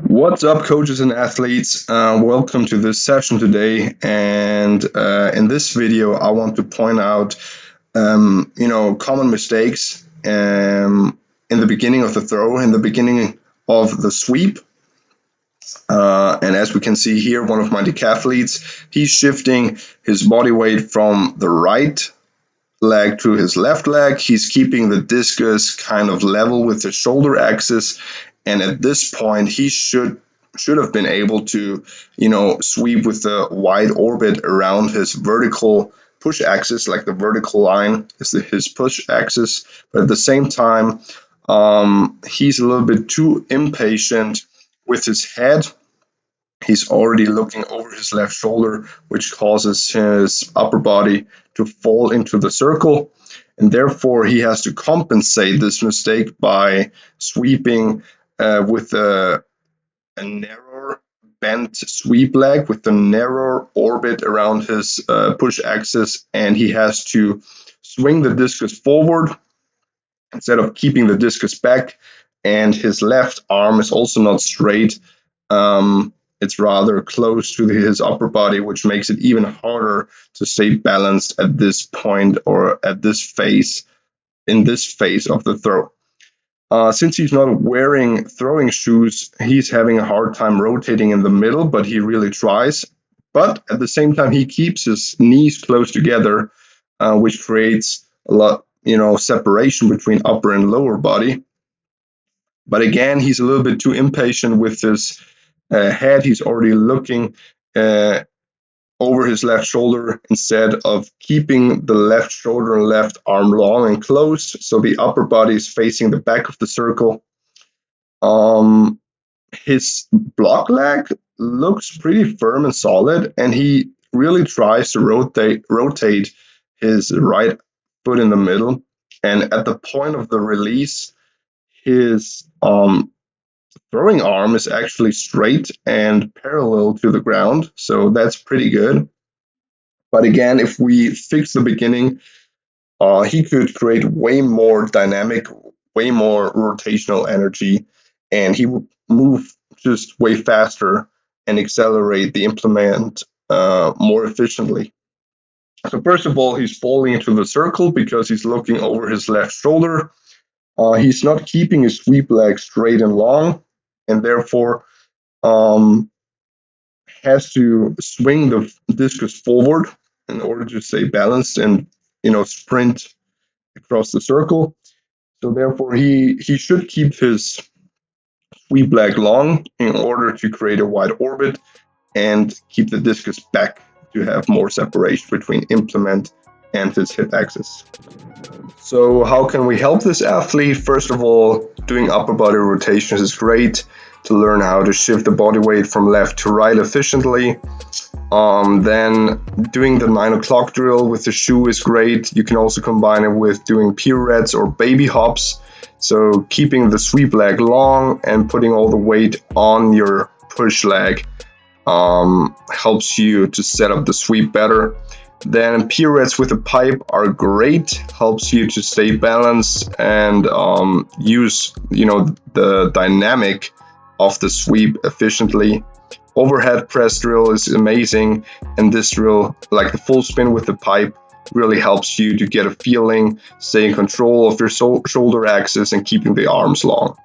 What's up, coaches and athletes? Welcome to this session today. And in this video, I want to point out, common mistakes in the beginning of the throw, in the beginning of the sweep. And as we can see here, one of my decathletes, he's shifting his body weight from the right leg to his left leg. He's keeping the discus kind of level with the shoulder axis, and at this point he should have been able to sweep with the wide orbit around his vertical push axis, like the vertical line is his push axis. But at the same time, he's a little bit too impatient with his head. He's already looking over his left shoulder, which causes his upper body to fall into the circle. And therefore, he has to compensate this mistake by sweeping with a narrower bent sweep leg with a narrower orbit around his push axis. And he has to swing the discus forward instead of keeping the discus back. And his left arm is also not straight. It's rather close to his upper body, which makes it even harder to stay balanced at this point or at this phase, in this phase of the throw. Since he's not wearing throwing shoes, he's having a hard time rotating in the middle, but he really tries. But at the same time, he keeps his knees close together, which creates a lot, separation between upper and lower body. But again, he's a little bit too impatient with his head. He's already looking over his left shoulder instead of keeping the left shoulder and left arm long and closed, so the upper body is facing the back of the circle. His block leg looks pretty firm and solid, and he really tries to rotate his right foot in the middle. And at the point of the release, his throwing arm is actually straight and parallel to the ground, so that's pretty good. But again, if we fix the beginning, he could create way more dynamic, way more rotational energy, and he would move just way faster and accelerate the implement more efficiently. So first of all, he's falling into the circle because he's looking over his left shoulder. He's not keeping his sweep leg straight and long, and therefore has to swing the discus forward in order to stay balanced and sprint across the circle. So therefore he should keep his sweep leg long in order to create a wide orbit and keep the discus back to have more separation between implement and his hip axis. So how can we help this athlete? First of all, doing upper body rotations is great to learn how to shift the body weight from left to right efficiently. Then doing the 9 o'clock drill with the shoe is great. You can also combine it with doing pirouettes or baby hops. So keeping the sweep leg long and putting all the weight on your push leg helps you to set up the sweep better. Then pirouettes with a pipe are great, helps you to stay balanced and use the dynamic of the sweep efficiently. Overhead press drill is amazing, and this drill, like the full spin with the pipe, really helps you to get a feeling, stay in control of your shoulder axis and keeping the arms long.